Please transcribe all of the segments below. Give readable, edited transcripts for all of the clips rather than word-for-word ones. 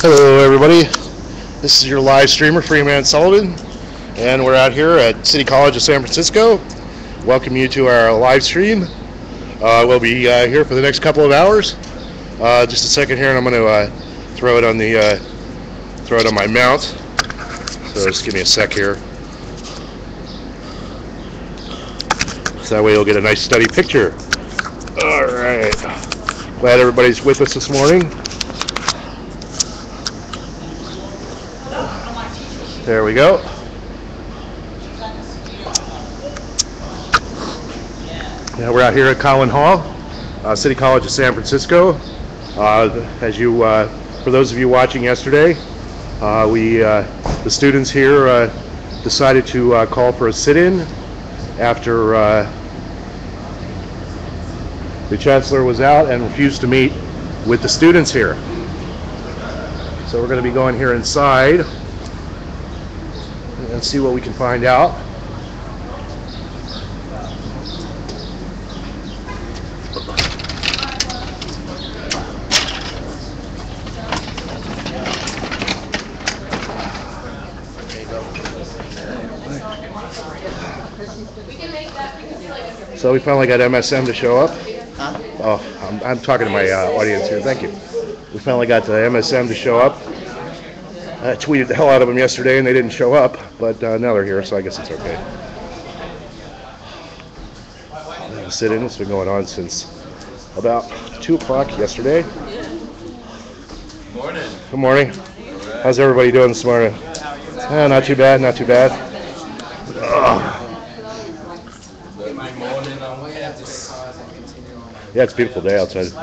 Hello everybody, this is your live streamer Freeman Sullivan, and we're out here at City College of San Francisco. Welcome you to our live stream. We'll be here for the next couple of hours. Just a second here, and I'm going to throw it on my mount. So just give me a sec here. So that way you'll get a nice steady picture. All right, glad everybody's with us this morning. There we go. Yeah, we're out here at Conlan Hall, City College of San Francisco. For those of you watching yesterday, the students here decided to call for a sit-in after the Chancellor was out and refused to meet with the students here. So we're going to be going here inside and see what we can find out. So we finally got MSM to show up. Oh, I'm talking to my audience here. Thank you. We finally got the MSM to show up. I tweeted the hell out of them yesterday and they didn't show up, but now they're here, so I guess it's okay. The sit-in has been going on since about 2 o'clock yesterday. Morning. Good morning. Right. How's everybody doing this morning? Not too bad, not too bad. Yeah, it's a beautiful day outside. Do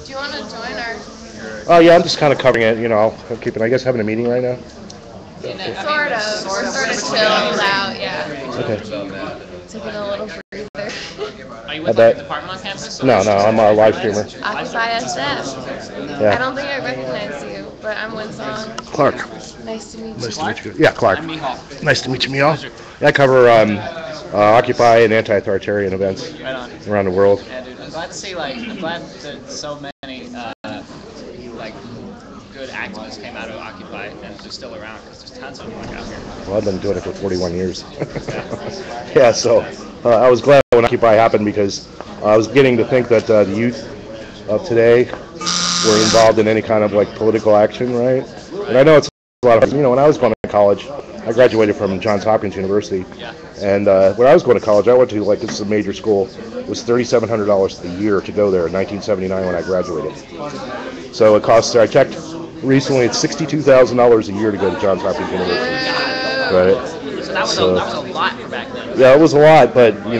you want to join our? Oh yeah, I'm just kind of covering it. You know, I'm keeping. I guess having a meeting right now. Sort of chilled out. Yeah. Okay. Taking a little breather. Are you with the department on campus? No, I'm a live streamer. Occupy SF. Yeah. I don't think I recognize you, but I'm Winsong. Clark. Nice to meet you. Nice to meet you. Yeah, Clark. I'm Mihal. Nice to meet you, Mihal. Yeah, I cover Occupy and anti-authoritarian events around the world. Yeah, dude. I'm glad to see, I'm glad that so many, good activists came out of Occupy and they're still around because there's tons of them out here. Well, I've been doing it for 41 years. Yeah, so I was glad when Occupy happened because I was beginning to think that the youth of today were involved in any kind of political action, right? And I know it's a lot of, when I was going to college, I graduated from Johns Hopkins University, and when I was going to college, I went to this is a major school. It was $3,700 a year to go there in 1979 when I graduated. So it costs, I checked recently, it's $62,000 a year to go to Johns Hopkins University. Right? So that was a lot for back then. Yeah, it was a lot, but we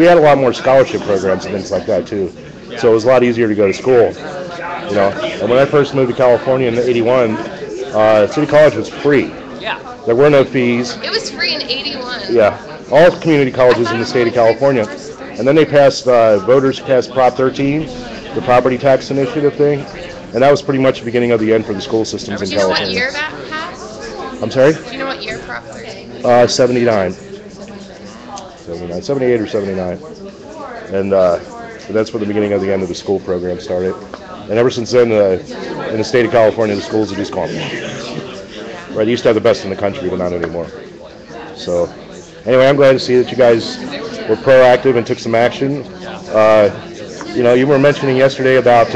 had a lot more scholarship programs and things like that too. So it was a lot easier to go to school. And when I first moved to California in '81, City College was free. Yeah. There were no fees. It was free in '81. Yeah, all community colleges in the state of California. And then they passed, voters passed Prop 13, the property tax initiative thing, and that was pretty much the beginning of the end for the school systems in California. Do you know what year that passed? I'm sorry? Do you know what year Prop 13? 79. 78 or 79. And that's when the beginning of the end of the school program started. And ever since then, in the state of California, the schools have just gone. Right, they used to have the best in the country, but not anymore. So, anyway, I'm glad to see that you guys were proactive and took some action. You were mentioning yesterday about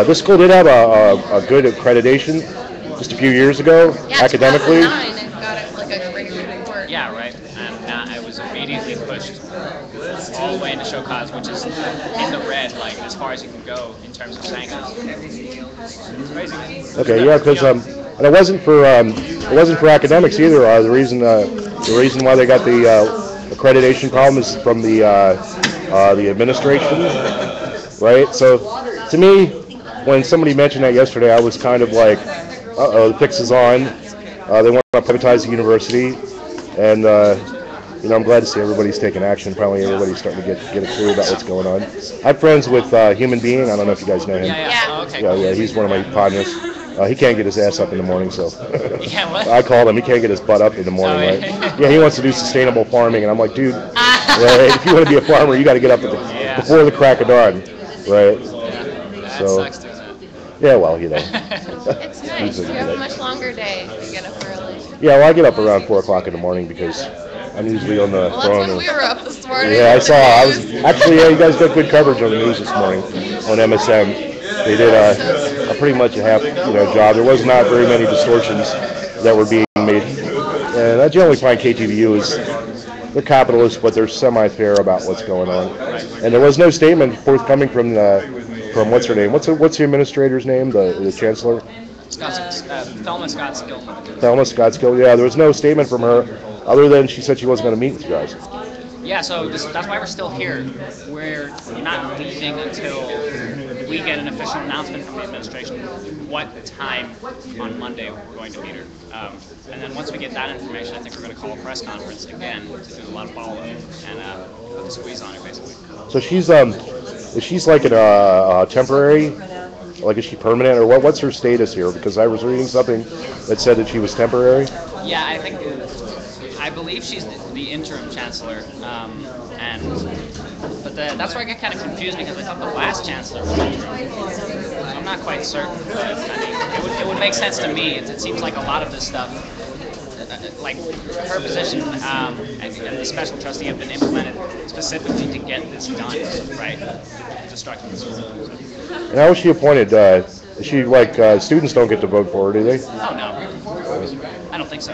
this school did have a good accreditation just a few years ago, academically. It got a great report. Yeah, right. And I was immediately pushed all the way into show cause, which is in the red, as far as you can go in terms of sanctions. It's crazy. Okay, yeah, because and it wasn't for academics either. The reason why they got the accreditation problem is from the administration, right? So to me, when somebody mentioned that yesterday, I was kind of like, uh-oh, the fix is on. They want to privatize the university, and I'm glad to see everybody's taking action. Probably everybody's starting to get a clue about what's going on. I'm friends with Human Being. I don't know if you guys know him. Yeah. Oh, okay. Yeah, he's one of my partners. He can't get his ass up in the morning, so Yeah, what? I called him. He can't get his butt up in the morning, Oh, right? yeah. Yeah, he wants to do sustainable farming, and I'm like, dude, right, if you want to be a farmer, you got to get up before the crack of dawn, right? That So, sucks doing that. yeah, well, you know. It's nice. You have a much longer day if you get up early. Yeah, well, I get up around 4 o'clock in the morning because I'm usually on the Well, phone. that's when we were up this morning. Yeah, I saw. I was actually. Yeah, you guys got good coverage on the news this morning on MSM. They did a pretty much a half job. There was not very many distortions that were being made, and I generally find KTVU is they're capitalists, but they're semi-fair about what's going on. And there was no statement forthcoming from what's her name? What's the administrator's name? The chancellor. Thelma Scott-Skillman. Thelma Scott-Skillman. Yeah, there was no statement from her other than she said she wasn't going to meet with you guys. Yeah, so that's why we're still here. We're not leaving until we get an official announcement from the administration what time on Monday we're going to meet her. And then once we get that information, I think we're going to call a press conference again to do a lot of follow-up and put the squeeze on her, basically. So she's like a temporary, like is she permanent, or what's her status here? Because I was reading something that said that she was temporary. Yeah, I believe she's the interim chancellor, but that's where I get kind of confused because I thought the last chancellor was interim. So I'm not quite certain, but I mean, it would make sense to me. It seems like a lot of this stuff, like her position and the special trustee have been implemented specifically to get this done, right? Destruction. And how was she appointed? Is she like students don't get to vote for her, do they? Oh no, I don't think so.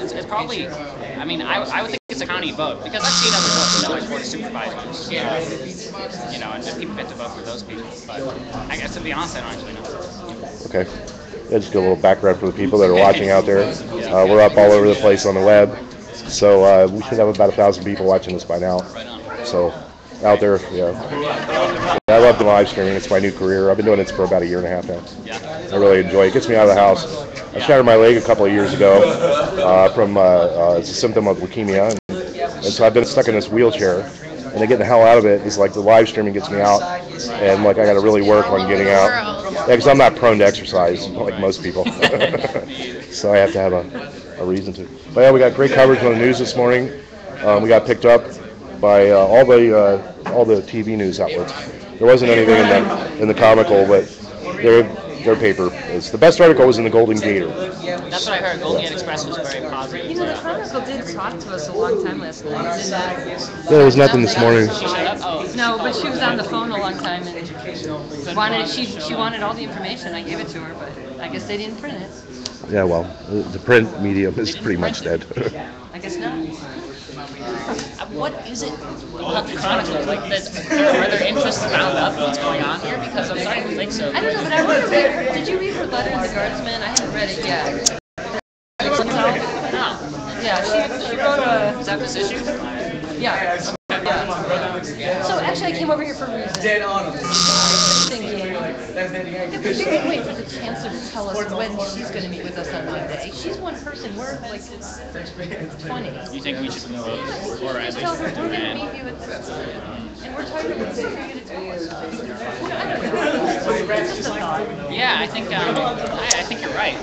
It's probably. I mean, I would think it's a county vote because I've seen other votes, like board of supervisors, and people get to vote for those people. But I guess to be honest, I don't actually know. Okay. Yeah, just get a little background for the people that are watching out there. We're up all over the place on the web, so we should have about 1,000 people watching this by now. So out there, yeah. I love the live streaming. It's my new career. I've been doing it for about a year and a half now. I really enjoy it. It gets me out of the house. I shattered my leg a couple of years ago from it's a symptom of leukemia, and so I've been stuck in this wheelchair. And to get the hell out of it is like the live streaming gets me out, and like I got to really work on getting out. Yeah, because I'm not prone to exercise like most people, so I have to have a reason to. But yeah, we got great coverage on the news this morning. We got picked up by all the TV news outlets. There wasn't anything in the comical, but their paper is the best article was in the Golden Gator. That's what I heard. Golden Gate Express was very positive. You know, the Chronicle did talk to us a long time last night. There was nothing this morning. She showed up. Oh. No, but she was on the phone a long time and she wanted all the information. I gave it to her, but I guess they didn't print it. Yeah, well, the print medium is pretty much dead. I guess not. What is it about the Chronicle? Like, are there interests bound up what's going on here? Because I'm starting to think so. I don't know, but I want to read. Did you read her letter to the Guardsman? I haven't read it yet. No. Yeah, she wrote a. Is that this issue? Yeah. So actually, I came over here for a reason. Dead on. Thinking, if we didn't wait for the chancellor to tell us when she's going to meet with us on Monday, she's one person. We're like 20. You think we should vote, or at Just tell least her we're going to demand? meet you at this. And we're talking about for you to tell us. I don't know. It's just a thought. Yeah, I think you're right.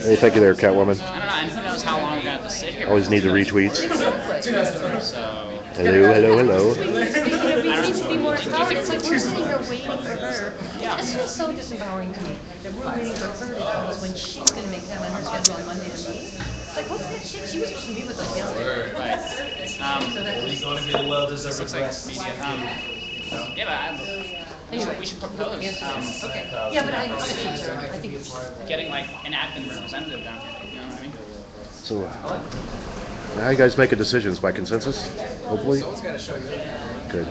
Hey, thank you there, Catwoman. I don't know, and who knows how long we're going to have to sit here. Always need the retweets. So. Hello. We need to be more involved. It's like we're sitting here waiting for her. Yeah. It's just so disempowering to me that we're waiting for her to tell us when she's going to make time on her schedule on Monday to meet. Like, what's that shit? She was supposed to meet with us yesterday. Right. So that's This looks like media. Yeah, but we should propose. okay. Yeah, but I'm a teacher. I think Getting like an admin representative down here. You know what I mean? So, now you guys make a decisions by consensus, hopefully. Good.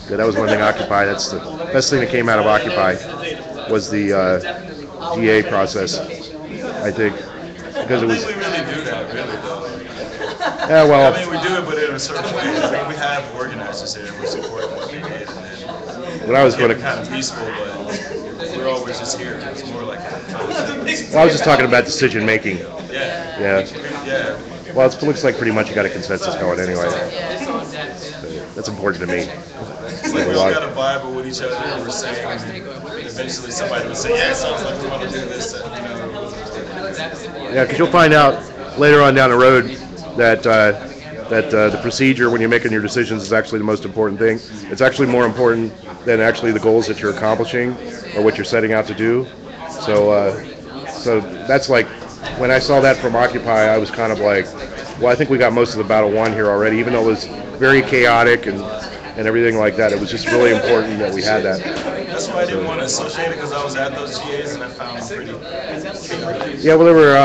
That was one thing. Occupy. That's the best thing that came out of Occupy was the DA process. I think because it was. We really do that, really though. Yeah, well. I mean, we do it, but in a certain way. I mean, we have organizers here, and we support what they did, and then When I was we're going kind of peaceful, but we're always just here. It's more like I was just talking about decision making. yeah. Well, it looks like pretty much you got a consensus going anyway. That's important to me. It's like we all got a vibe with each other. We're saying, eventually somebody would say, yeah, it sounds like we want to do this. Yeah, because you'll find out later on down the road that the procedure when you're making your decisions is actually the most important thing. It's actually more important than actually the goals that you're accomplishing or what you're setting out to do. So that's like, when I saw that from Occupy, I was kind of like, well, I think we got most of the battle won here already, even though it was very chaotic and everything like that. It was just really important that we had that. That's why I didn't want to associate it, because I was at those GAs and I found them pretty. Yeah, well, there were,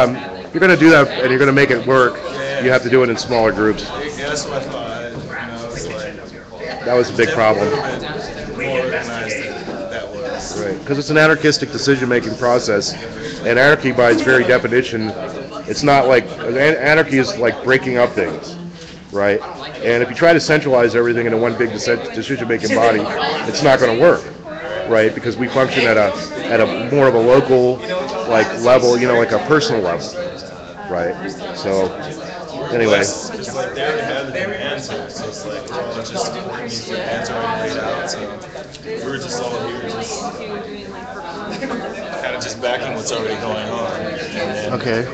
if you're going to do that and you're going to make it work, you have to do it in smaller groups. Yeah, that's what I thought. It's like, that was a big problem. More organized than that was. Right, because it's an anarchistic decision-making process, and anarchy, by its very definition, it's not like, anarchy is like breaking up things, right? And if you try to centralize everything into one big decision-making body, it's not going to work, right? Because we function at a more of a local, like, level, like a personal level, right? So, anyway. It's like they already have the demands here, so it's like we're all just supporting these demands already laid out. So we were just all here, just kind of just backing what's already going on, and then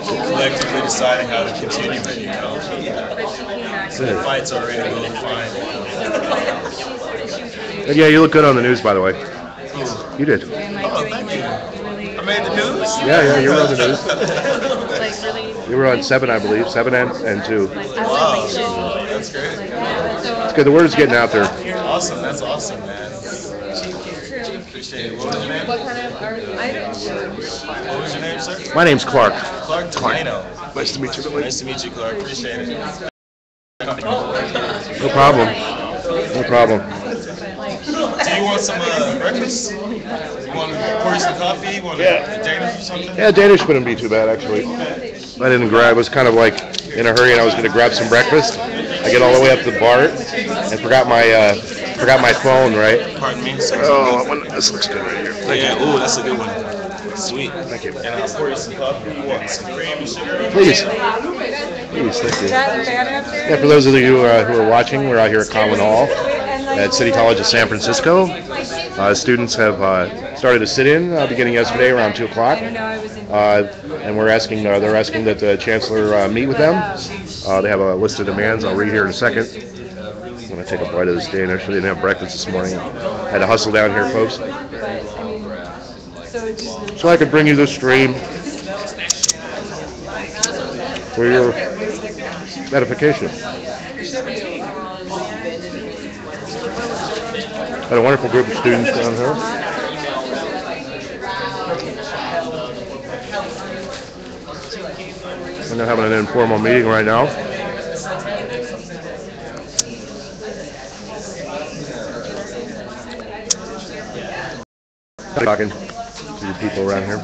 collectively deciding how to continue it. So the fight's already well defined. And yeah, you look good on the news, by the way. You did. Oh, thank you. I made the news? Yeah, you were on the news. Like really. You were on 7, I believe, 7 and 2. Wow, that's great. It's good. The word is getting out there. Awesome, that's awesome, man. Appreciate it. What was your name? What kind of art? I don't know. What was your name, sir? My name's Clark. Clark Delano. Nice to meet you, Billy. Nice to meet you, Clark. Appreciate it. No problem. No problem. Do you want some breakfast? You want to pour you some coffee? You want a Danish or something? Yeah, Danish wouldn't be too bad, actually. I didn't grab. I was kind of like in a hurry, and I was going to grab some breakfast. I get all the way up to the bar and forgot my phone, right? Pardon me, sir. Oh, this looks good right here. Yeah, ooh, that's a good one. Sweet. Thank you. And I'll pour you some coffee. You want some cream and sugar? Please. Please, thank you. Yeah, for those of you who are watching, we're out here at Conlan Hall at City College of San Francisco. Students have started a sit-in beginning yesterday around 2 o'clock, and they're asking that the Chancellor meet with them. They have a list of demands. I'll read here in a second. I'm going to take a bite of this Danish. I didn't have breakfast this morning. Had to hustle down here, folks. So I could bring you this stream for your edification. Got a wonderful group of students down here. And they're having an informal meeting right now. Talking to the people around here.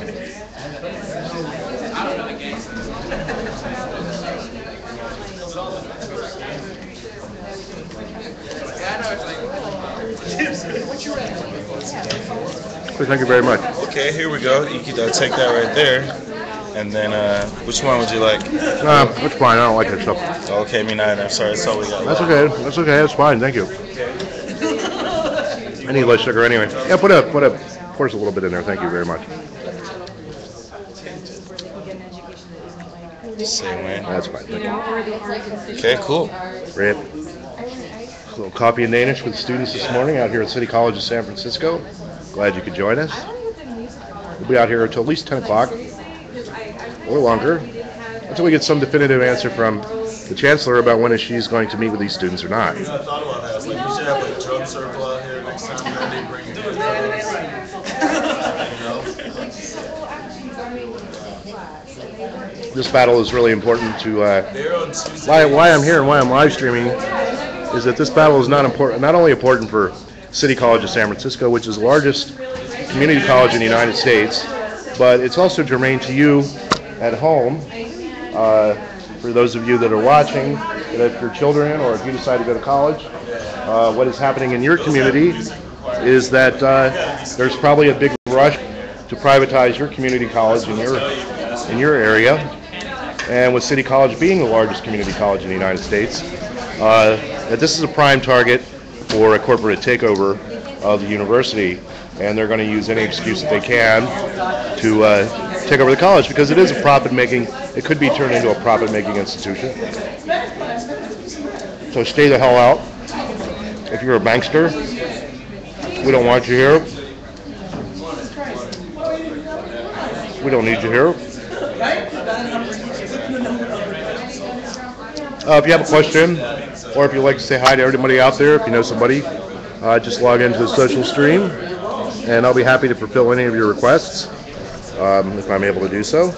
Thank you very much. Okay, here we go. You can take that right there. And then, which one would you like? That's fine. I don't like that stuff. Okay, me neither. I'm sorry. That's all we got. That's okay. That's okay. That's fine. Thank you. I need less sugar anyway. Yeah, put a course a little bit in there. Thank you very much. Same way. That's fine. Thank you. Okay, cool. Great. A little coffee in Danish with students this morning out here at City College of San Francisco. Glad you could join us. We'll be out here until at least 10 o'clock or longer until we get some definitive answer from the Chancellor about when she's going to meet with these students or not. I thought about that. Like, we should have a drug circle out here next time. They bring This battle is really important to why I'm here and why I'm live streaming is that this battle is not only important for City College of San Francisco, which is the largest community college in the United States, but it's also germane to you at home. For those of you that are watching, that if your children or if you decide to go to college, what is happening in your community is that there's probably a big rush to privatize your community college in your area. And with City College being the largest community college in the United States, that this is a prime target for a corporate takeover of the university, and they're going to use any excuse that they can to take over the college, because it is a profit-making, it could be turned into a profit-making institution. So stay the hell out. If you're a bankster, we don't want you here. We don't need you here. If you have a question, or if you'd like to say hi to everybody out there, if you know somebody, just log into the social stream, and I'll be happy to fulfill any of your requests, if I'm able to do so.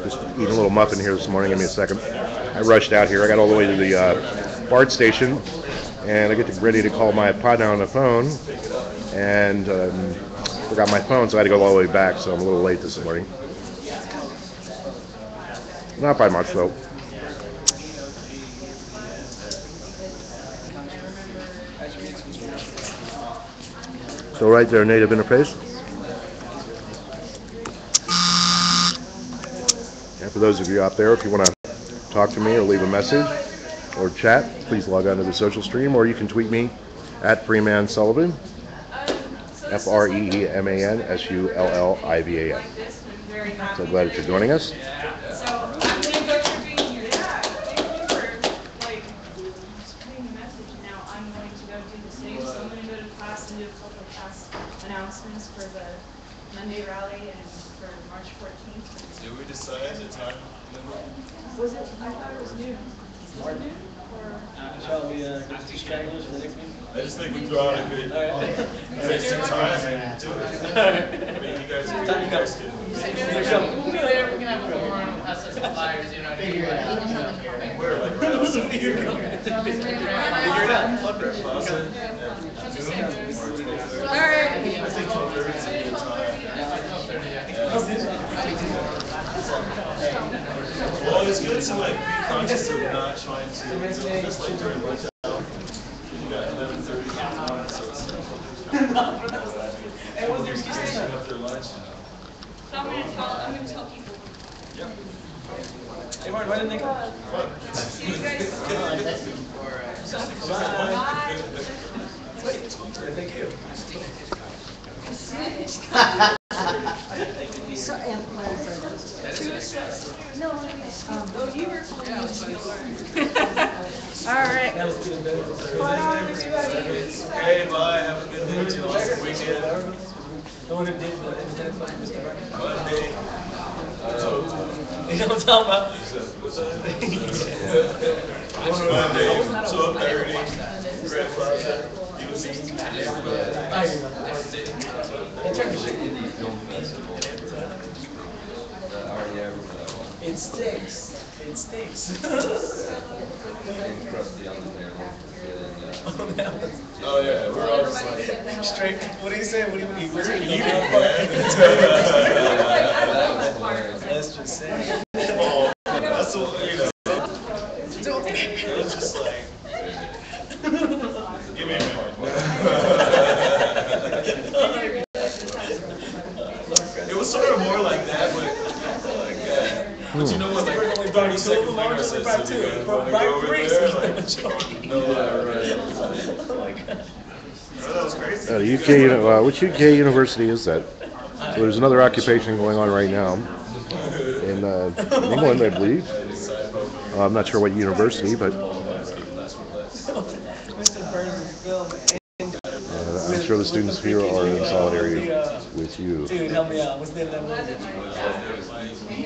Just eating a little muffin here this morning. Give me a second. I rushed out here. I got all the way to the BART station, and I get ready to call my partner on the phone, and forgot my phone, so I had to go all the way back, so I'm a little late this morning. Not by much, though. So right there, native interface. And for those of you out there, if you want to talk to me or leave a message or chat, please log on to the social stream, or you can tweet me at freemansullivan, FREEMANSULLIVAN. So glad that you're joining us. Announcements for the Monday rally and for March 14th. Did we decide the time? Was it? I thought it was noon. Or shall we go to stragglers for the next meeting? I just think we throw out a good some time and do it. I mean, you guys can. We're gonna have a forum, us as flyers, you know. We're like right outside. Figure it out. Alright. I think 12:30 is a good time. Well, it's good to like be conscious of not trying to just like during lunch hour. You got 11:30 on, so it's finishing up their lunch. So I'm gonna tell people. Yep. Hey, Martin, why didn't they come? See you guys. Thank you. Alright. Hey, bye. Have a good day too. Awesome weekend. The one who did the internet fuck Mr. Burns. Monday. You know what I'm talking about? Monday, 12:30. Red Plaza. You will see. It stinks. It stinks. Oh yeah, we're all just like Straight. What do you say? What do you mean? we're eating. Let's just say. Oh, that's what you know. It's just like. Give me a minute. It was sort of more like that, but but you know what? Like, Only 30 second seconds. finger says, so you guys want to go over there? Like, no, right. Oh, that was crazy. The UK, which UK university is that? So there's another occupation going on right now in England, I believe. I'm not sure what university, but I'm sure the students here are in solidarity with you. Dude, help me out. What's the name of that movie?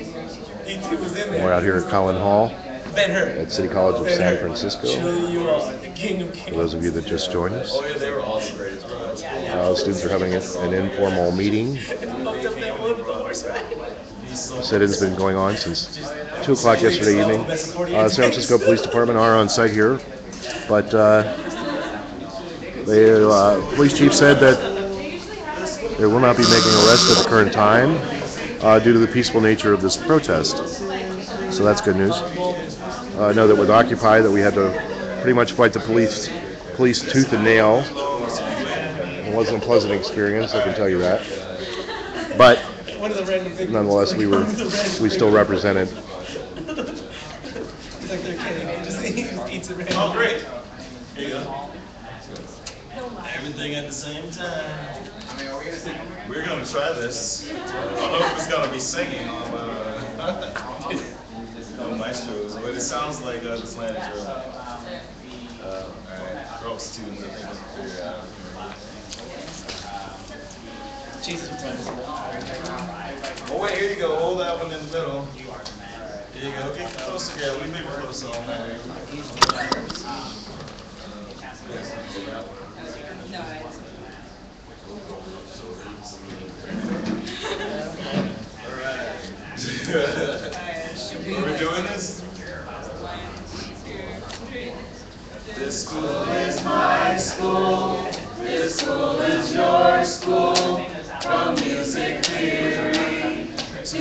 E.T. was in there. We're out here at Conlan Hall Ben Hur. at City College of San Francisco. Truly you are the king of For kings. those of you that just joined us, Oh yeah, they were all the greatest, bro. the students are having an informal meeting. Fucked up that wood with the horseback. The sit-in's been going on since 2 o'clock yesterday evening. San Francisco Police Department are on site here, but the police chief said that they will not be making arrests at the current time due to the peaceful nature of this protest. So that's good news. I know that with Occupy that we had to pretty much fight the police tooth and nail. It wasn't a pleasant experience, I can tell you that. But nonetheless, we still represented. It's like they're kidding. He just eats it Oh great. Here you go. Everything at the same time. We're gonna try this. I don't know if it's gonna be singing on no maestros, but it sounds like the slant drill. Alright, for all students, I think we can figure it out. Oh wait, here you go. Hold that one in the middle. Here you go. Get close together. We may be close on that. Alright. Are we doing this? This school is my school. This school is your school. From music theory to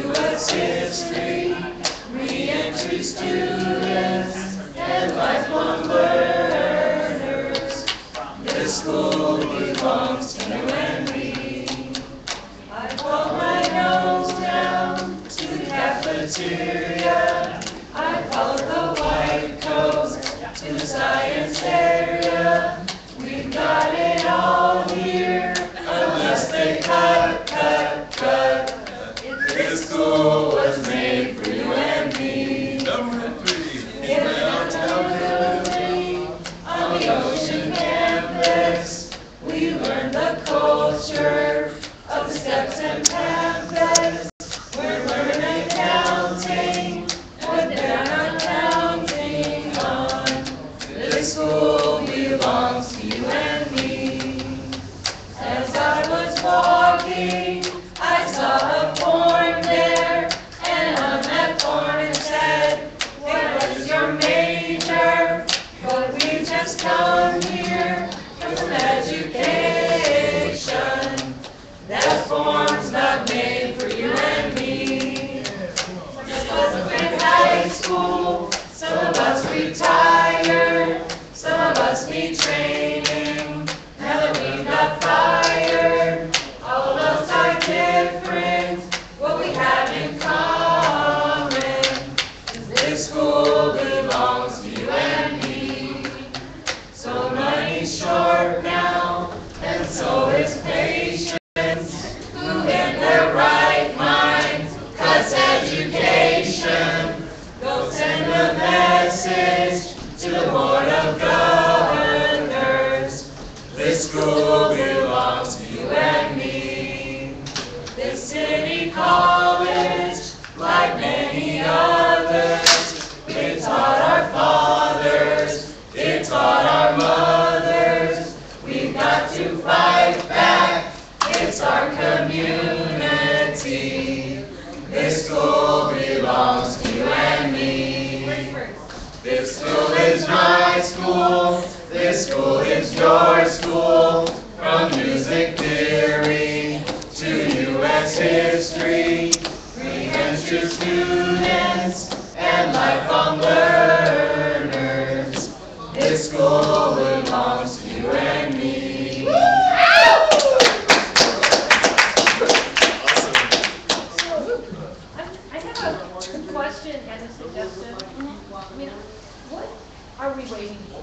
U.S. history, re-entry students and lifelong learners. This school belongs to you and me. I pull my nose down to the cafeteria. I follow the white coats to the science area. We've got it all here, unless they cut. This school was made for you and me. Number 3, in downtown building, on the ocean campus, we learned the culture of the steps and pamphlets. We're learning counting, what they're not counting on. This school belongs to you and me. As I was walking, I saw a form there, and on that form it said, what is your major? But we just come here for some education. That form's not made for you and me. This was a great high school. Some of us retired, some of us need training. Now that we got fired, all of us are different. What we have in common is this school belongs to you and me. So money's short now, and so is patience. Who in their right mind cuts education? Go send a message to the Board of Governors. This school belongs to you and me. This city college, like many others, it taught our fathers, it taught our mothers. We've got to fight back, it's our community. This school belongs to you and me. This school is my school. This school is your school. From music theory to U.S. history, re-entry students and lifelong learners. This school belongs to you and me. I have a question and a suggestion. I mean, what are we waiting for?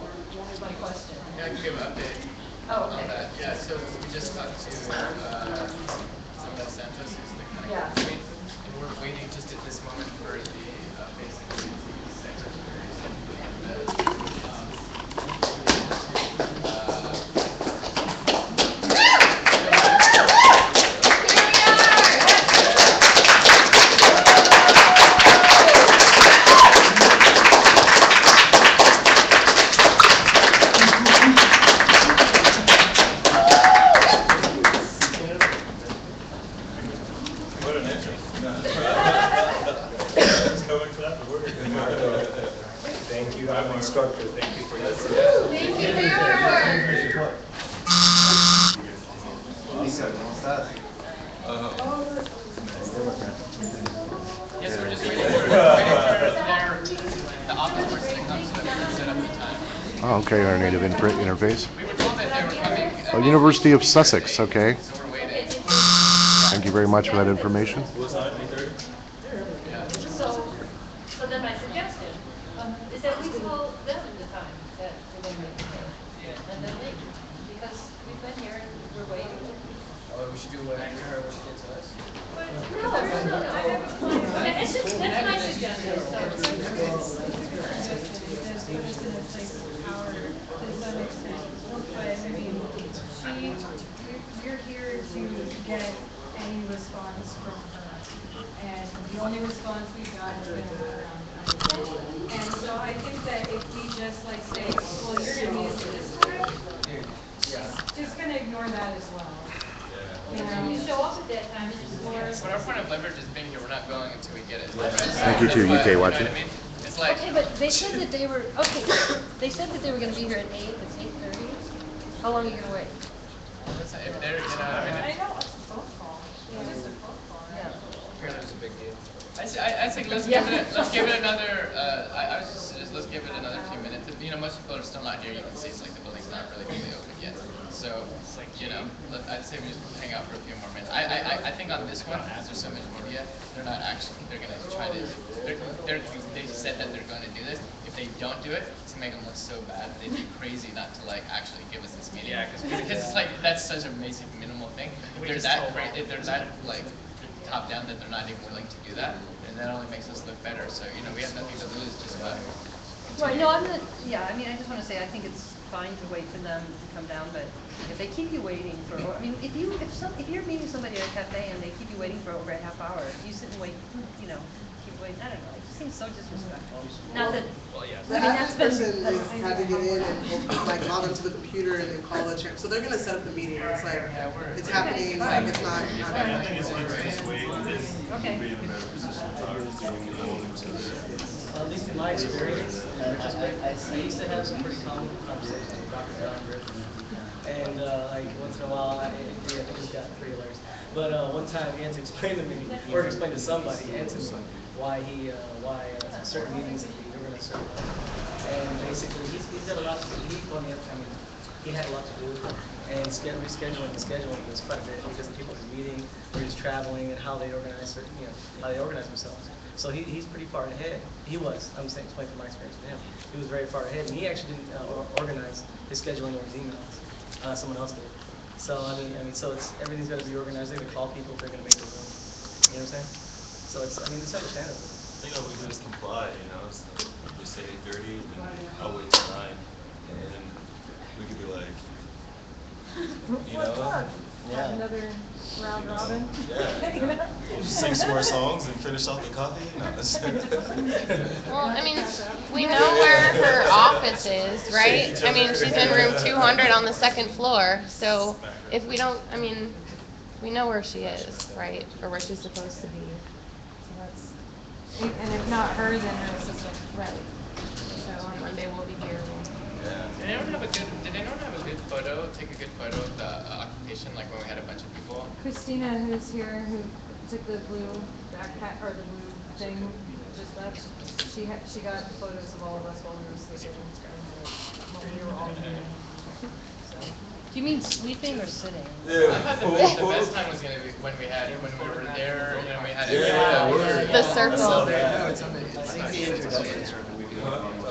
Is my question. Yeah, I can give an update. Oh, On okay. that. Yeah, so we just talked to Isabel Santos, who's the kind of Yeah. and we're waiting just at this moment for the basically What an intro. Coming for that to work. Thank you, I'm an instructor. Thank you for this. Thank you for your work. yes, we're just waiting for the office person to come so that we can set up the time. Oh, okay, our native interface. We were told that they were coming. Oh, University of Sussex, okay. So we're waiting. Thank you very much for that information. What time? 8:30? So then my suggestion is that we tell them the time that we're going to we should do what to her when she gets to us. That's my suggestion. So to some extent, but I mean, we're here to get any response from her, and the only response we've got has been around. And so I think that if we just like say, well, you're going to meet us at this time, she's just going to ignore that as well. You know, you show up at that time and explore. But our point of leverage is being here. We're not going until we get it. Right? Thank you too, UK watching. You know what I mean? It's like, Okay, but they said that they were, okay, they said that they were gonna be here at 8, it's 8:30. How long are you gonna wait? if they're, you know, I mean, I know, it's a phone call. It's just a phone call. Yeah. it's a big deal. I think let's give it another. I was just suggest let's give it another few minutes. You know, most people are still not here. You can see it's like the building's not really open yet. So, you know, I'd say we just hang out for a few more minutes. I think on this one, as there's so much media, they're not actually. They're gonna try to. They said that they're going to do this. If they don't do it, to make them look so bad, they'd be crazy not to like actually give us this meeting. Yeah, because it's like that's such a basic minimal thing. If they're that great, if they're that like top down that they're not even willing to do that, and that only makes us look better. So you know, we have nothing to lose just by. Right, no, I'm not, yeah, I mean, I just wanna say, I think it's fine to wait for them to come down, but if they keep you waiting for, I mean, if you're meeting somebody at a cafe and they keep you waiting for over a half hour, you sit and wait, you know, keep waiting, I don't know, it just seems so disrespectful. Not that, Well, yeah. The average person is had to get in and like log onto the computer and then call the chair. So they're gonna set up the meeting. It's like it's happening. Like it's not. okay. At least in my experience, I used to have some pretty common conversations with Dr. John Griffin. And like once in a while, I just got pretty hilarious. But one time he had to explain to me, or explain to somebody, and to me, why certain meetings were going to certain. And basically, he's got a lot to do. He had a lot to do, and rescheduling was quite a bit because of people's meeting, or he's traveling, and how they organize certain, how they organize themselves. So he's pretty far ahead. He was. I'm saying, explain from my experience with him. He was very far ahead, and he actually didn't organize his scheduling or his emails. Someone else did. So I mean, so everything's got to be organized. They're gonna call people if they're gonna make the room. You know what I'm saying? So it's understandable. I think all we do is comply. So we say 8:30, and I'll wait till 9, and then we could be like, Yeah. Another round robin. Yeah. We'll just sing some more songs and finish off the coffee. Not necessarily. Well, I mean, we know where her office is, right? I mean, she's in room 200 on the 2nd floor. So if we don't, I mean, we know where she is, right? Or where she's supposed to be. So that's. And if not her, then her assistant. Right. So on Monday we'll be here. Did anyone have a good photo? Take a good photo of the occupation, like when we had a bunch of people. Christina, who's here, who took the blue backpack or the blue thing, just left. She got photos of all of us while we were sleeping, when we were all here. So. Do you mean sleeping or sitting? I thought the best time was gonna be when we were there. We had the circle.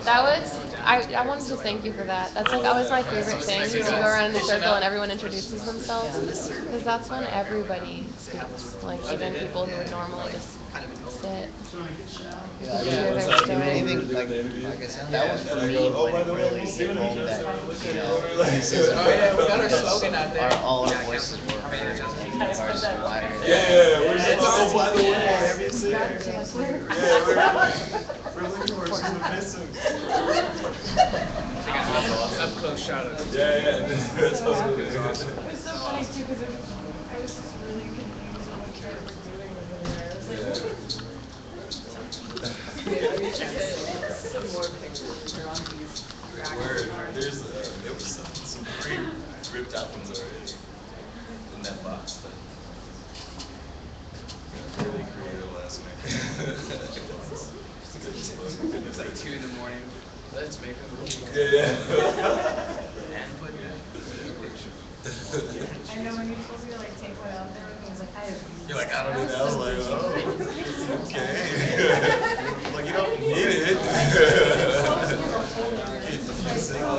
That was. I wanted to thank you for that. That's like always my favorite thing, to go around in a circle and everyone introduces themselves, because that's when everybody speaks, like even people who would normally just sit. Hear their story. Anything, like I said, that was for me when it really hit home that, this is we got our slogan out there. all our voices were heard in regards to why. We're just by the way, have you seen it? We're looking for some missing. Up close shot of it. That's awesome. It was so funny too, because I was just really confused on what they were doing over there. I was like, Some more pictures are on these. There's there was some great ripped out ones already in that box. But really creative last night. It's like 2 in the morning. Let's make a movie. And put it. I know when you're supposed to like take one out there, and he's like, I have. You're like, I don't need that. I was like, oh, okay. Like, you don't need it. Keep the music on.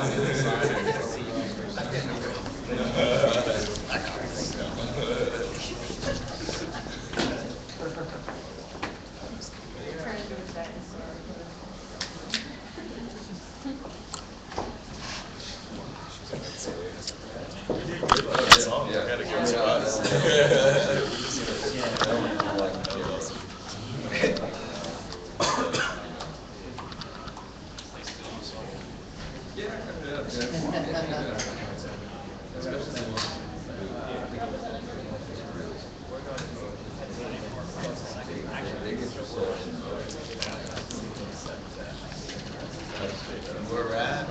Where we're at?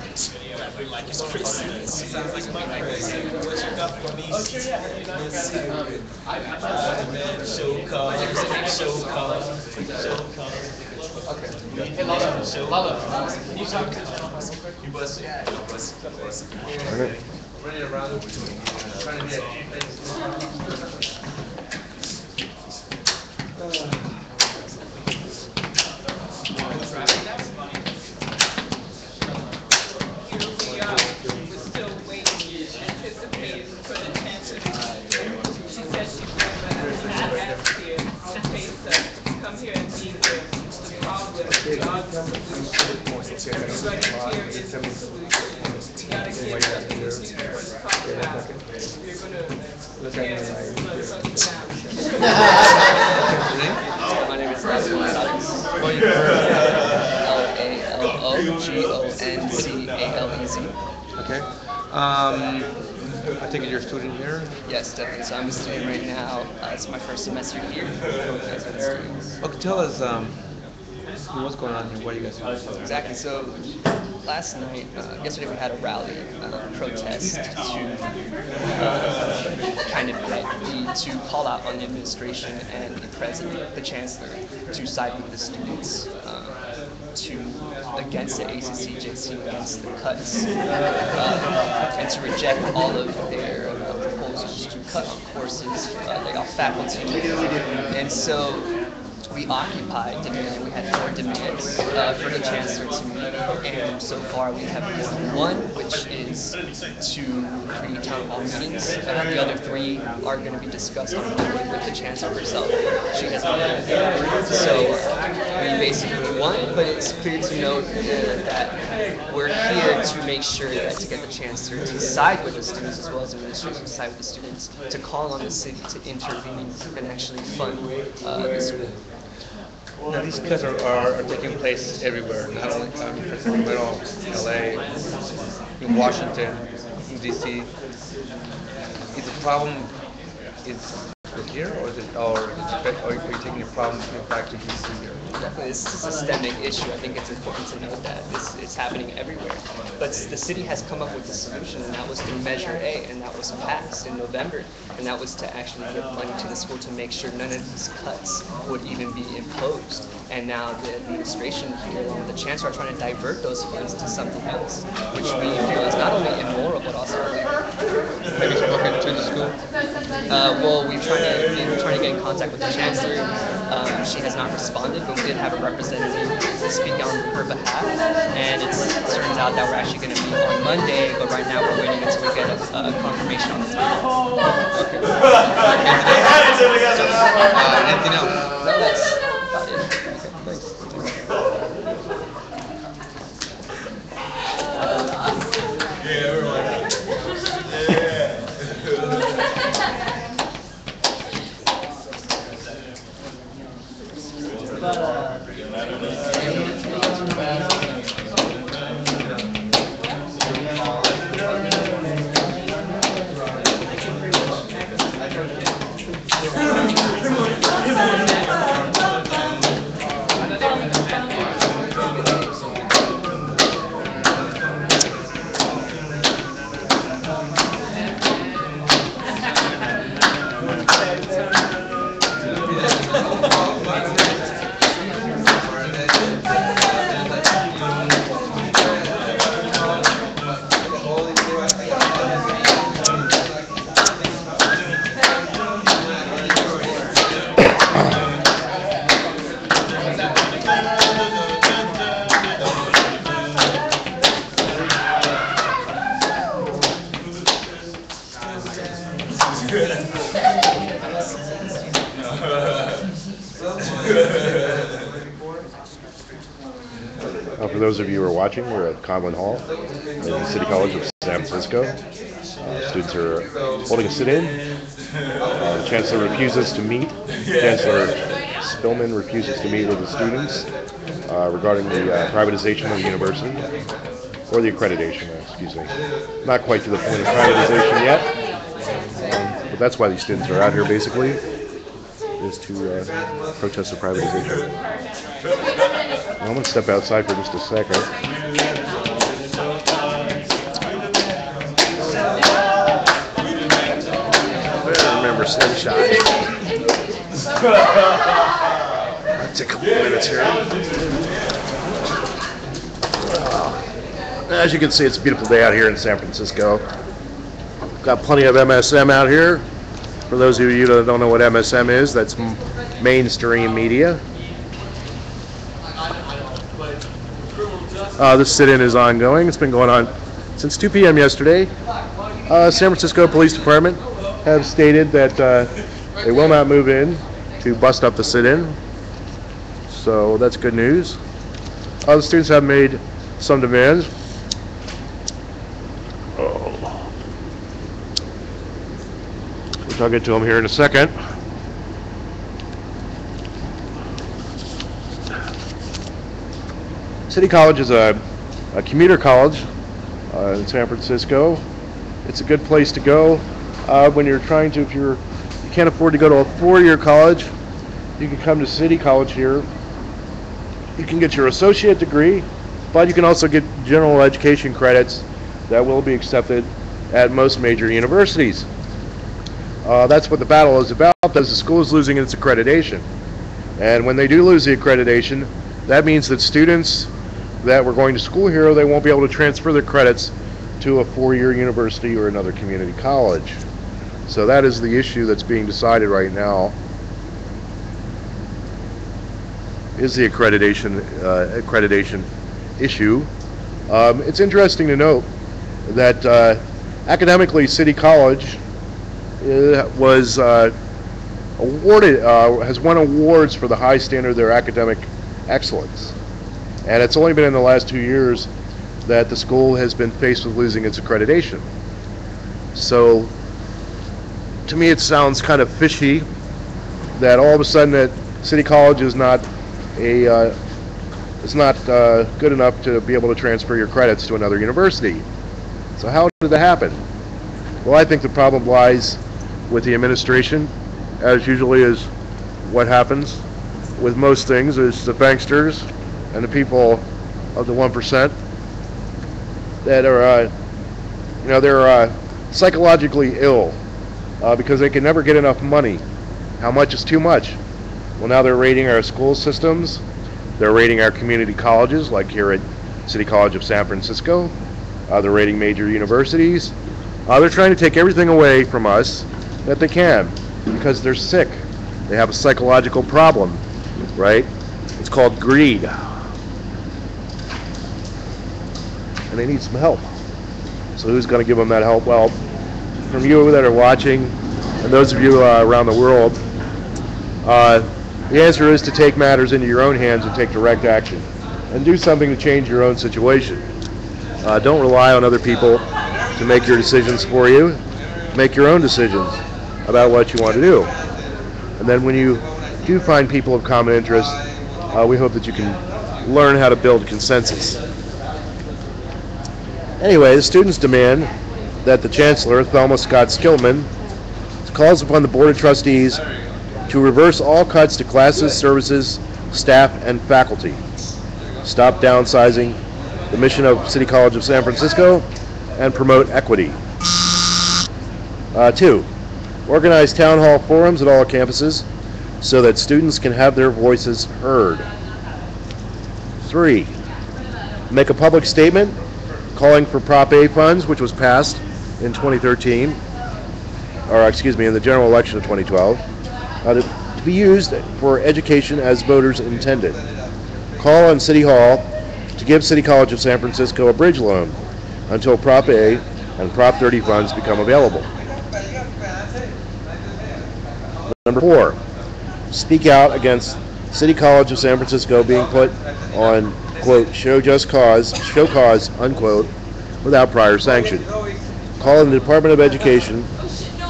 Like it's Christmas. Sounds like my crazy. What you got for me? Oh, sure, yeah. Show cause. Okay. Hey, Lala, can you talk to the gentleman? You bust it. Yeah, you bust it. Running around trying to get My name is Lalongoncalez. Okay. I think you're a student here? Yes, definitely. So I'm a student right now. It's my first semester here. Okay, tell us what's going on here. What are you guys doing? Exactly. So last night, yesterday we had a rally, protest to to call out on the administration and the president, the chancellor, to side with the students, against the ACCJC, against the cuts, and to reject all of their proposals to cut on courses, lay off faculty, and so we occupied demand. We had 4 demands for the chancellor to meet, and so far we have won 1, which is to create town hall meetings, and the other 3 are going to be discussed on Monday with the chancellor herself. She has not been there. So we basically won, but it's clear to note that we're here to make sure that to get the chancellor to side with the students as well as the administration to side with the students, to call on the city to intervene and actually fund the school. Now these cuts are taking place everywhere, not only in Sacramento, LA, in Washington, in DC. Is the problem here, or are you taking the problem back to DC here? Definitely, it's a systemic issue. I think it's important to note that it's happening everywhere. But the city has come up with a solution, and that was through Measure A, and that was passed in November. And that was to actually give money to the school to make sure none of these cuts would even be imposed. And now the administration here, along with the chancellor, are trying to divert those funds to something else, which we feel is not only immoral but also illegal. Maybe spoken to the school? Well, we're trying to get in contact with the chancellor. She has not responded, but we did have a representative speak on her behalf. And it turns out that we're actually going to meet on Monday, but right now we're waiting until we get a confirmation on the time. Okay. Anything else? No, that's about it. Okay, thanks. Yeah, everyone. For those of you who are watching, we're at Conlan Hall in the City College of San Francisco. Students are holding a sit-in. The Chancellor refuses to meet. Chancellor Scillman refuses to meet with the students regarding the privatization of the university, or the accreditation, excuse me. Not quite to the point of privatization yet, but that's why these students are out here basically, is to protest the privatization. I'm going to step outside for just a second. Remember, steady shot. I'll take a couple minutes here. As you can see, it's a beautiful day out here in San Francisco. Got plenty of MSM out here. For those of you that don't know what MSM is, that's mainstream media. This sit-in is ongoing. It's been going on since 2 p.m. yesterday. San Francisco Police Department have stated that they will not move in to bust up the sit-in. So that's good news. The students have made some demands. Which I'll get to them here in a second. City College is a commuter college in San Francisco. It's a good place to go when you're trying to, if you can't afford to go to a four-year college, you can come to City College here. You can get your associate degree, but you can also get general education credits that will be accepted at most major universities. That's what the battle is about, because the school is losing its accreditation. And when they do lose the accreditation, that means that students that were going to school here, they won't be able to transfer their credits to a four-year university or another community college. So that is the issue that's being decided right now, is the accreditation issue. It's interesting to note that academically, City College was awarded, has won awards for the high standard of their academic excellence. And it's only been in the last 2 years that the school has been faced with losing its accreditation. So to me it sounds kind of fishy that all of a sudden that City College is not good enough to be able to transfer your credits to another university. So how did that happen? Well, I think the problem lies with the administration, as usually is what happens with most things, is the banksters and the people of the 1% that are, they're psychologically ill because they can never get enough money. How much is too much? Well, now they're raiding our school systems. They're raiding our community colleges, like here at City College of San Francisco. They're raiding major universities. They're trying to take everything away from us that they can, because they're sick. They have a psychological problem, right? It's called greed. And they need some help. So who's going to give them that help? Well, from you that are watching, and those of you around the world, the answer is to take matters into your own hands and take direct action, and do something to change your own situation. Don't rely on other people to make your decisions for you. Make your own decisions about what you want to do. And then when you do find people of common interest, we hope that you can learn how to build consensus. Anyway, the students demand that the Chancellor, Thelma Scott-Skillman, calls upon the Board of Trustees to reverse all cuts to classes, services, staff, and faculty. Stop downsizing the mission of City College of San Francisco and promote equity. 2, organize town hall forums at all campuses so that students can have their voices heard. 3, make a public statement calling for Prop A funds, which was passed in 2013, or excuse me, in the general election of 2012, to be used for education as voters intended. Call on City Hall to give City College of San Francisco a bridge loan until Prop A and Prop 30 funds become available. Number 4, speak out against City College of San Francisco being put on, quote, show cause, unquote, without prior sanction. calling the Department of Education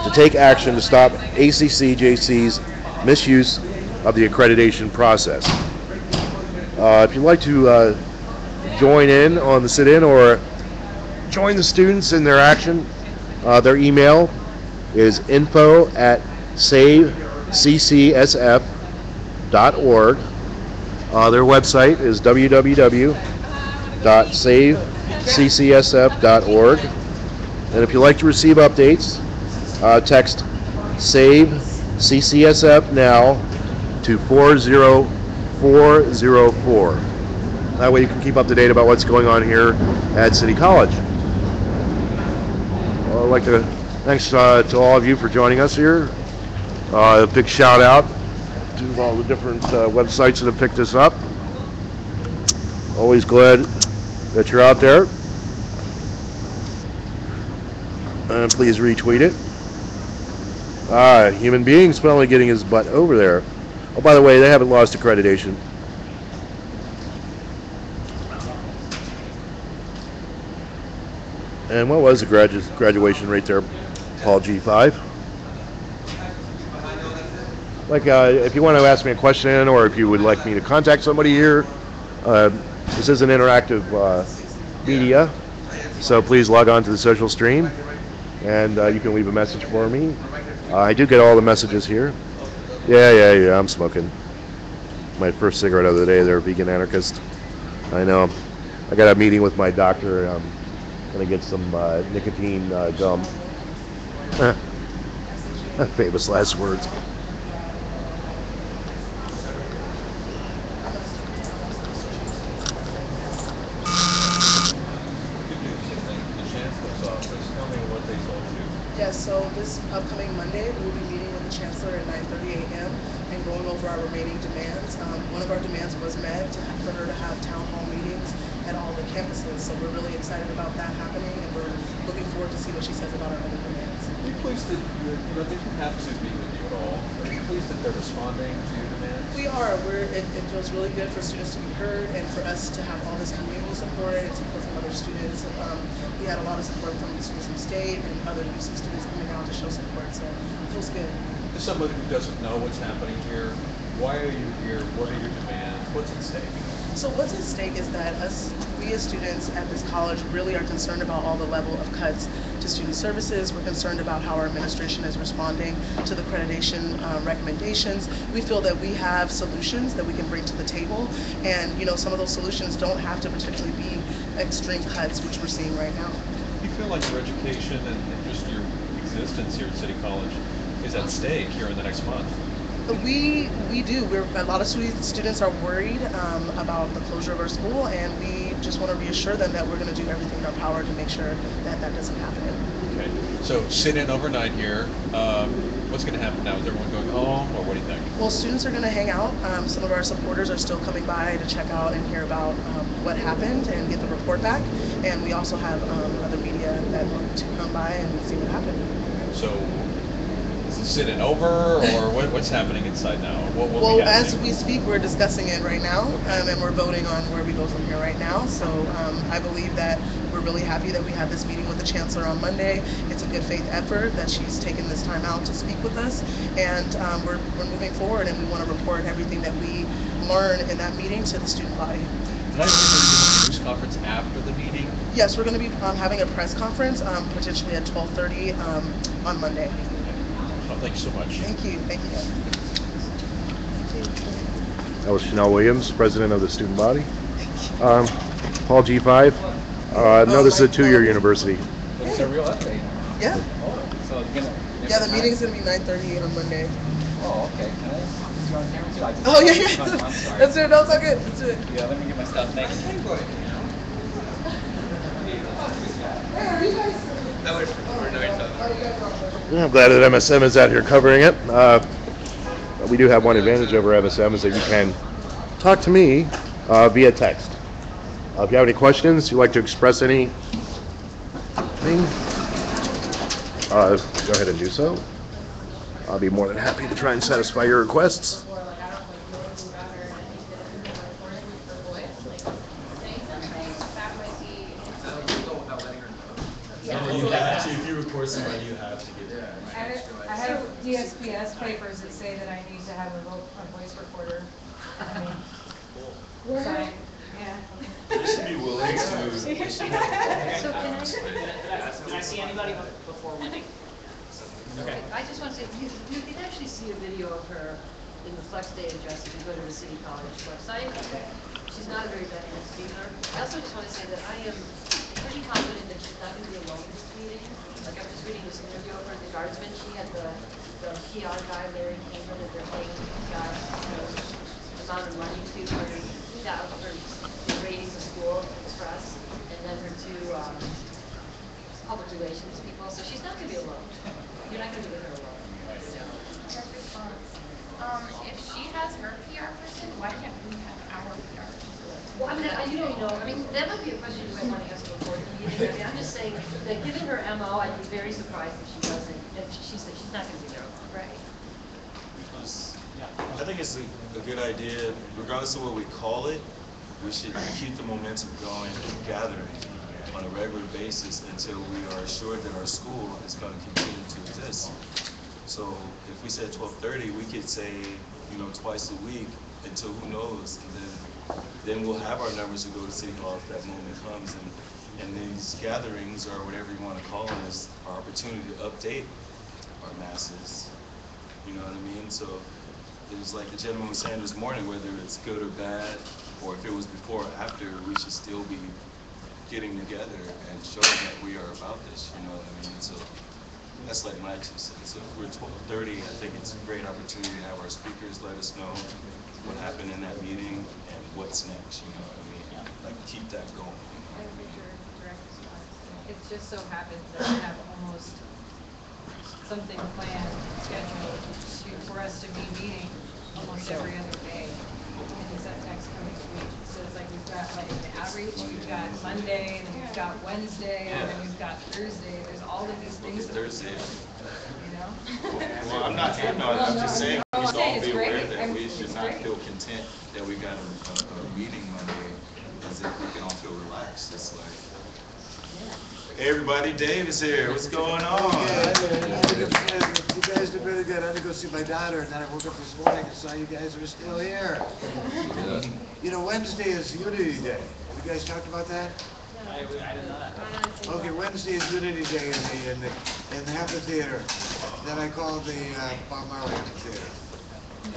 to take action to stop ACCJC's misuse of the accreditation process. If you'd like to join in on the sit-in or join the students in their action, their email is info@saveCCSF.org. Their website is www.saveCCSF.org. And if you'd like to receive updates, text SAVE CCSF now to 40404. That way you can keep up to date about what's going on here at City College. Well, I'd like to thanks to all of you for joining us here. A big shout out to all the different websites that have picked us up. Always glad that you're out there. And please retweet it. Human beings finally getting his butt over there. Oh, by the way, they haven't lost accreditation. And what was the graduation rate there, Paul G5? Like, if you want to ask me a question, or if you would like me to contact somebody here, this is an interactive media, so please log on to the social stream, and you can leave a message for me. I do get all the messages here. Yeah, I'm smoking. My first cigarette of the day there, vegan anarchist. I know. I got a meeting with my doctor. I'm going to get some nicotine gum. Famous last words. Yes, so this upcoming Monday, we'll be meeting with the Chancellor at 9:30 a.m. and going over our remaining demands. One of our demands was met for her to have town hall meetings at all the campuses, so we're really excited about that happening, and we're looking forward to see what she says about our other demands. Are you pleased that they didn't have to meet with you at all? Are you pleased that they're responding to your demands? We are. It feels really good for students to be heard and for us to have all this community support and support from other students. We had a lot of support from students from state and other UC students coming out to show support, so it feels good. As somebody who doesn't know what's happening here, why are you here? What are your demands? What's at stake? So what's at stake is that we as students at this college really are concerned about all the level of cuts to student services. We're concerned about how our administration is responding to the accreditation recommendations. We feel that we have solutions that we can bring to the table, and some of those solutions don't have to particularly be extreme cuts, which we're seeing right now. Do you feel like your education and just your existence here at City College is at stake here in the next month? We do. A lot of students are worried about the closure of our school, and we just want to reassure them that we're going to do everything in our power to make sure that that doesn't happen. Okay. So sit in overnight here. What's going to happen now? Is everyone going home, or what do you think? Well, students are going to hang out. Some of our supporters are still coming by to check out and hear about what happened and get the report back. And we also have other media that want to come by and see what happened. So is the sit-in over, or what's happening inside now? Well, as we speak, we're discussing it right now, and we're voting on where we go from here right now. So I believe that we're really happy that we had this meeting with the Chancellor on Monday. It's a good faith effort that she's taken this time out to speak with us, and we're moving forward, and we want to report everything that we learn in that meeting to the student body. Did I see a news conference after the meeting? Yes, we're going to be having a press conference potentially at 12:30 on Monday. Oh, thank you so much. Thank you. Thank you. That was Chanel Williams, president of the student body. Paul G5. No, this is a two-year university. What's the real update? Yeah. Oh, so it's gonna. Yeah, the meeting's gonna be 9:30 on Monday. Oh, okay. Can I? You on camera too? Oh yeah. I'm sorry. That's it. That's all good. That's it. Yeah, let me get my stuff. Thanks. I'm glad that MSM is out here covering it. We do have one advantage over MSM is that you can talk to me via text. If you have any questions, you'd like to express anything, go ahead and do so. I'll be more than happy to try and satisfy your requests. You have to, if you course of money you have to get there. I have DSPS papers that say that I need to have a voice recorder. So yeah. They should be willing to. They should have So can Can I see anybody before winning? Okay. I just want to say, you can actually see a video of her in the Flex Day address if you go to the City College website. She's not a very dynamic speaker. I also just want to say that I am pretty confident that she's not going to be alone in this meeting. Like I was reading this interview of her at the Guardsman. She had the PR guy, Larry Cambridge, that they're paying the amount of money to for rating the school express, and then her two public relations people. So she's not going to be alone. You're not going to be with her alone. If she has her PR person, why can't we have our PR person? Well, I mean, you don't know. I mean, that might be a question you might want to ask before the meeting. I mean, I'm just saying that given her MO, I'd be very surprised if she doesn't. If she's not going to be there alone. Right. Because I think it's a good idea, regardless of what we call it, we should keep the momentum going and gathering on a regular basis until we are assured that our school is going to continue to exist. So if we said 12:30, we could say, twice a week until who knows, and then we'll have our numbers to go to City Hall if that moment comes. And these gatherings, or whatever you want to call them, is our opportunity to update our masses. You know what I mean? So it was like the gentleman was saying this morning, whether it's good or bad, or if it was before or after, we should still be getting together and showing that we are about this, you know what I mean? So that's like my 2 cents. So if we're 12:30, I think it's a great opportunity to have our speakers let us know what happened in that meeting and what's next, you know what I mean? Like keep that going. It just so happens that we have almost something planned, scheduled for us to be meeting almost every other day in this next coming week. So it's like we've got like the outreach, we've got Monday, and then we've got Wednesday, and then we've got Thursday. There's all of these things. Thursday. Well, I'm just saying we should all be aware that we should not great. feel content that we got a meeting Monday as if we can all feel relaxed. It's like, hey everybody, Dave is here. What's going on? You guys did really good. I had to go see my daughter, and then I woke up this morning and saw you guys were still here. Wednesday is Unity Day. Have you guys talked about that? I didn't know that. Okay, Wednesday is Unity Day in the amphitheater that I call the Bob Marley Amphitheater.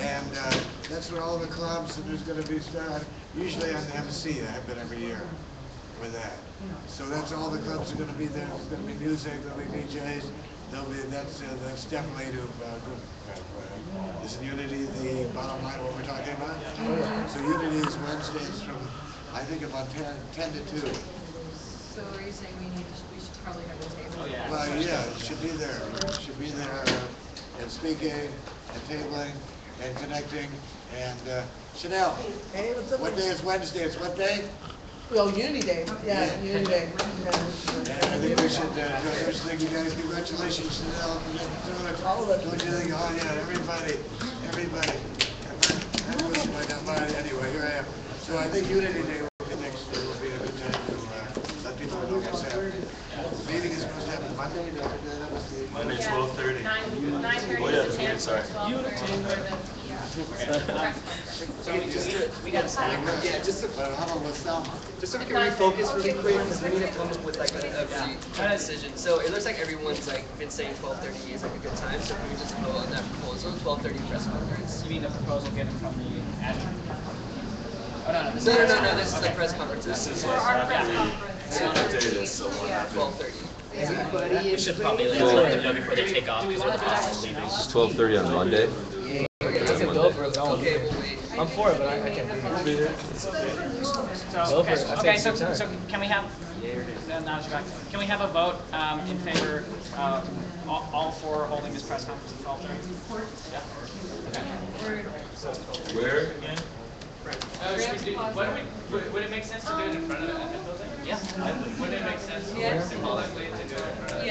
And that's where all the clubs, and there's going to be stuff. Usually I'm the MC. I have been every year with that. So that's all the clubs are going to be there. There's going to be music, there'll be DJs. That's definitely to good. Isn't Unity the bottom line what we're talking about? So Unity is Wednesdays from, I think, about 10 to 2. So are you saying we should probably have a table? Well, yeah, it should be there. It should be there, and speaking, and tabling, and connecting, and Chanel. Hey, what's up? What day is Wednesday? It's what day? Well, Unity Day. Yeah, Unity Day. And I think we should just thank you guys. Congratulations, Chanel. All of us. Oh yeah, everybody. I'm wishing I got mine anyway. Here I am. So I think Unity Day will be next year. Will be a good time to let people know what's happening. The meeting is supposed to happen Monday. Monday, 12:30. 9:30. Oh yeah, the meeting, sorry. We got to stop. Yeah, just to refocus really quick, because we need to come up with like a decision. So it looks like everyone's like been saying 12:30 is like a good time. So can we just vote on that proposal? 12:30 press conference. You mean the proposal given from the admin? Oh, no. No. This is a press conference. This is so 12:30. Everybody. We should probably let them know before they take off. It's 12:30 on Monday. Okay, we'll wait. I'm for it, but I can't be there. So can we have? Can we have a vote in favor all for holding this press conference at 12:30? Yeah. Where again? Would it make sense to do it in front of the admin building? Yeah. Would it make sense symbolically to do it in front of the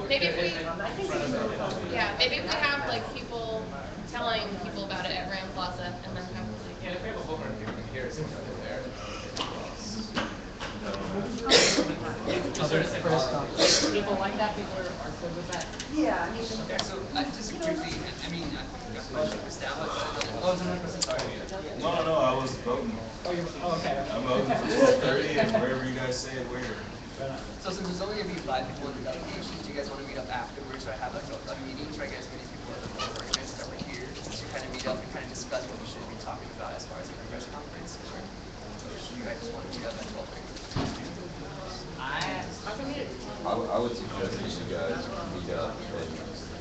Maybe if we have like people telling people about it at Ram Plaza, and then have like. Yeah, if we have a whole bunch of people here, it's over there. that people are good with that. Yeah. Okay, so just briefly, I mean, established. Oh, sorry. No, I was voting. Oh, you're, okay. I'm voting for 12:30 and wherever you guys say it, where. So since there's only going to be 5 people in the delegation, do you guys want to meet up afterwards or have like a meeting? Try to get as many people in the organizers that were here to kind of meet up and kind of discuss what we should be talking about as far as the press conference? Or do you guys just want to meet up at 12:30? I would suggest that you guys meet up and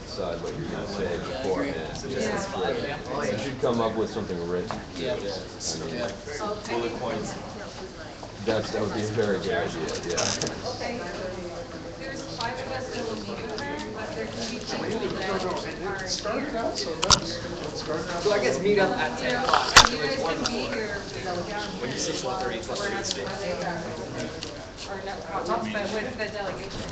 decide what you're going to say beforehand. You should come up with something written. Yeah. I mean, bullet points. that would be a very good idea, yeah. Okay. There's 5 of us that will meet with her, but there can be people that are here. So I guess meet up at 10 o'clock. You guys can be here. When you say 12:30, 12:30. Or no, but with the delegation.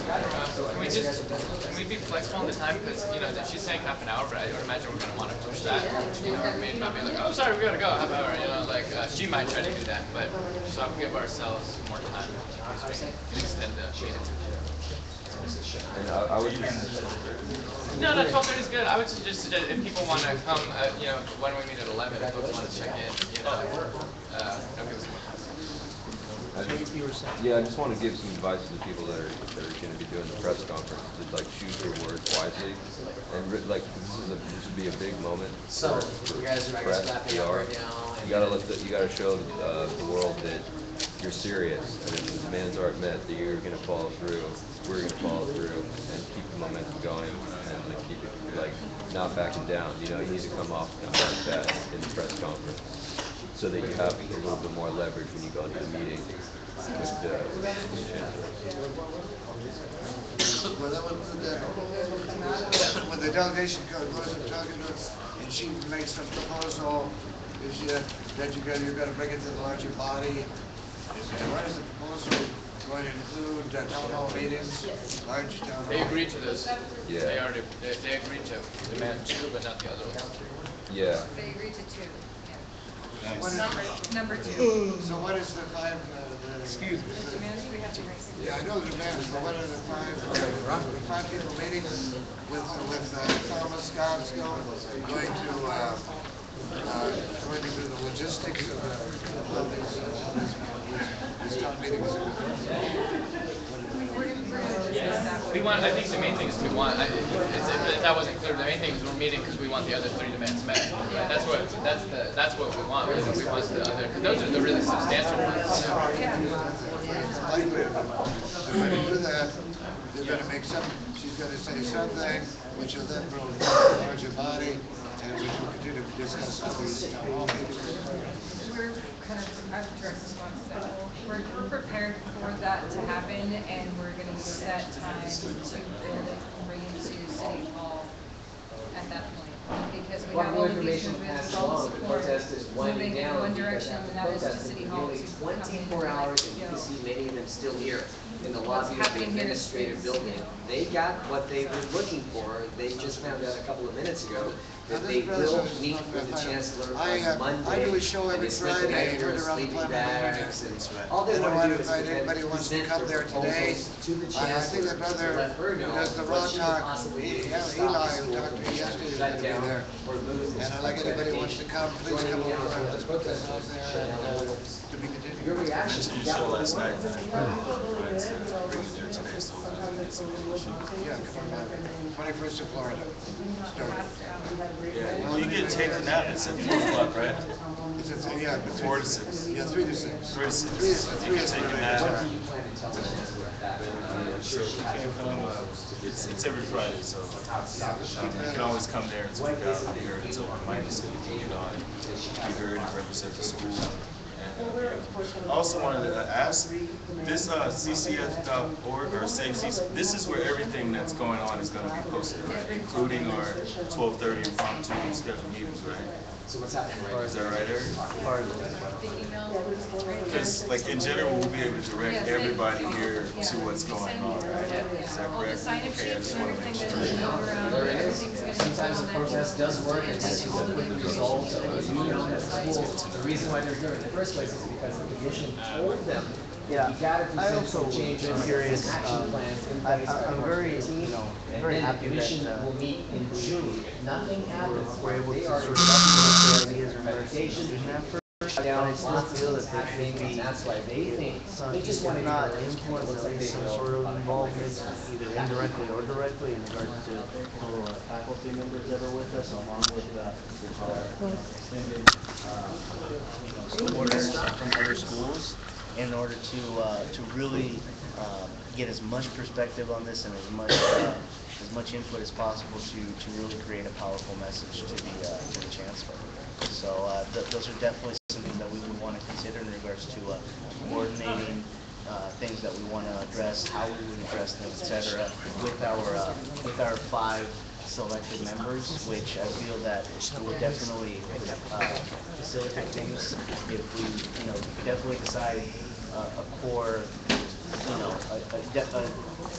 Can we be flexible on the time? Because, you know, she's saying half an hour, but I would imagine we're going to want to push that. You know, or maybe not be like, oh, sorry, we got to go, half an hour. You know, like, she might try to do that, but just have to give ourselves more time. Extend the meeting. And I would No, 12:30 is good. I would suggest if people want to come, you know, why don't we meet at 11 if folks want to check in, you know, that'll give us more time. Yeah, I just want to give some advice to the people that are going to be doing the press conference to like choose your words wisely, and like this would be a big moment for press PR. You gotta show the world that you're serious, and if the demands aren't met, that you're going to follow through. We're going to follow through and keep the momentum going and keep it like not backing down. You know, you need to come off like that in the press conference, so that you have a little bit more leverage when you go into the meeting with the chancellor. When the delegation goes and talking to us, and she makes some proposal, that you're going to bring it to the larger body. And what is the proposal going to include town hall meetings, large town hall? They agreed to this. Yeah. They agreed to demand 2, but not the other ones. Yeah. They agreed to 2. Nice. Number 2. So what is the 5? Excuse me. The demands we have to make. Yeah, I know the demands, but what are the 5 people meeting with Thelma Scott-Skillman going to do the logistics of how this town meeting is going to We want. I think the main thing is we want. If that wasn't clear, the main thing is we're meeting because we want the other 3 demands met. Right? That's what we want. We want the other. Because those are the really substantial ones. likely they're going to do that. They're going to make she's going to say something, which will then bring the larger body, and we will continue to discuss how these town hall meetings. We're kind of, I have a direct response to that. We're prepared for that to happen, and we're going to use that time to build it and bring it to City Hall at that point. Because we have all of these movements, all the support moving in one direction, and that is to City Hall. Only 24 hours, and you can see many of them still here in the lobby of the administrative building. They got what they were looking for. They just found out a couple of minutes ago that they will meet with the Chancellor on Monday. I do a show every and spent the Friday, night I in turn their around the sleeping Parliament bags, and meetings. all they I don't want want to do to is invite anybody who wants to present come their there today. proposals to the I think Chancellor that to brother let her who know does the what raw she talk, possibly Eli, do to who stop talked to me yesterday, is going to be there. or lose this And I'd like anybody who wants to come, please come over and let's put this out there and to be continued. Your reaction You show last night. Right, so bring it there today, so Yeah, come on back. 21st of Florida. Start. yeah, well, you get to take a nap at 4 o'clock, right? Yeah, 4 to 6. Yeah, 3 to 6. 3 to 6. 3 to 6. You can take a nap. So you can come, it's every Friday, so you can always come there and speak out and hear it. It's open minded, so you can get on, be heard and represent the school. And I also wanted to ask, this ccf.org or SafeCC, this is where everything that's going on is going to be posted, right? Including our 12:30 impromptu scheduled meetings, right? So what's happening right now? Is that right, Eric? Because, like, in general, we'll be able to direct everybody here to what's going on, right? Is that correct? Okay, I just want to make sure. Sometimes the protest does work and it's ultimately resolved. The reason why they're doing it in the first place is because the commission told them Yeah, I also been curious. I'm very, very happy that we're able to sort of share ideas in regards to the student effort. But I still feel that there should be some, if not influence, at least some sort of involvement, either indirectly or directly, in regards to fellow faculty members that are with us, along with our extended supporters from other schools, in order to really get as much perspective on this and as much input as possible to really create a powerful message to the chancellor. So those are definitely something that we would want to consider in regards to coordinating things that we want to address, how we would address them, etc. With our 5 selected members, which I feel that will definitely facilitate things if we, definitely decide a core, a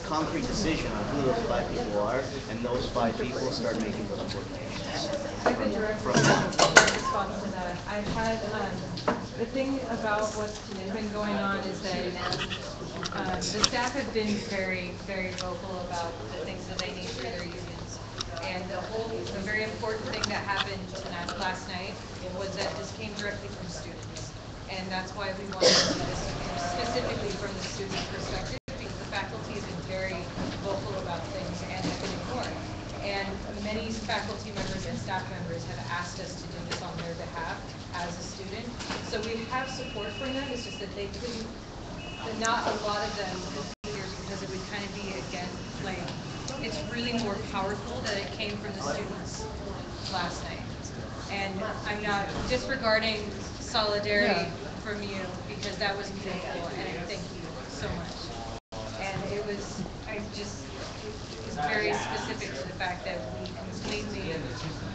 concrete decision on who those 5 people are, and those 5 people start making those coordinations. I've been directly response to that. I've had the thing about what's been going on is that the staff have been very, very vocal about the things that they need for their unions. And the very important thing that happened last night was that this came directly from students. And that's why we wanted to do this specifically from the student perspective, because the faculty have been very vocal about things and have been ignored. And many faculty members and staff members have asked us to do this on their behalf as a student. So we have support from them. It's just that they couldn't, not a lot of them could be here because it would kind of be, again, like, it's really more powerful that it came from the students last night. And I'm not disregarding solidarity from you, because that was beautiful, and I thank you so much. And it was, very specific to the fact that we completely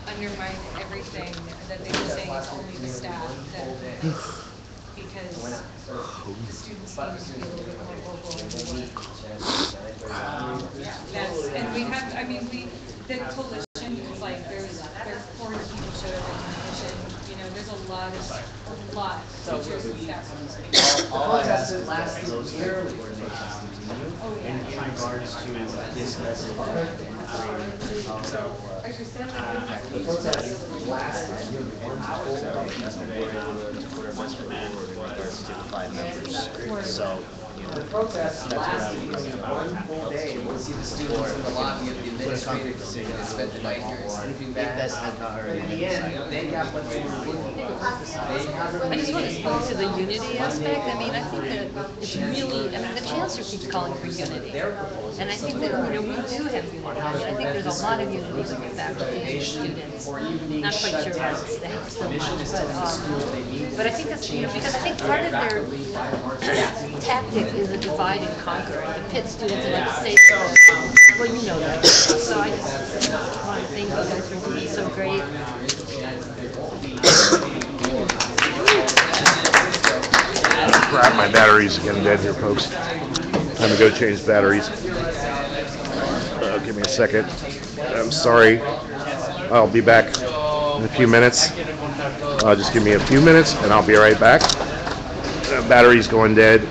undermined everything that they were saying is only the staff that, because the students need to be a little bit more vocal. And we have, the coalition is like, there's 400 people showed up at the coalition, there's a lot of teachers and staff. All I ask is that those yearly coordinations continue in regards to this message and creating the protest last year yesterday to put our best foot forward in regards to the 5 members. So, the protest lasted one full day. We'll see the students in the lobby of the administrative building that spent the night here sleeping bags. And in the end, they got what they were looking for. I just want to speak to the unity aspect. I think that it's really, the chancellor keeps calling for unity. And I think that, we do have unity. I think there's a lot of unity with the faculty and students. Not quite sure about the staff so much, but I think that's, because I think part of their tactic is a divide and conquer. The Pitt students and the state. Well, you know that. So I just want to thank you guys for being so great. Crap, my batteries are getting dead here, folks. Time to go change batteries. Give me a second. I'm sorry. I'll be back in a few minutes. Just give me a few minutes and I'll be right back. Battery's going dead.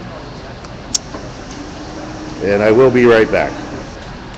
And I will be right back.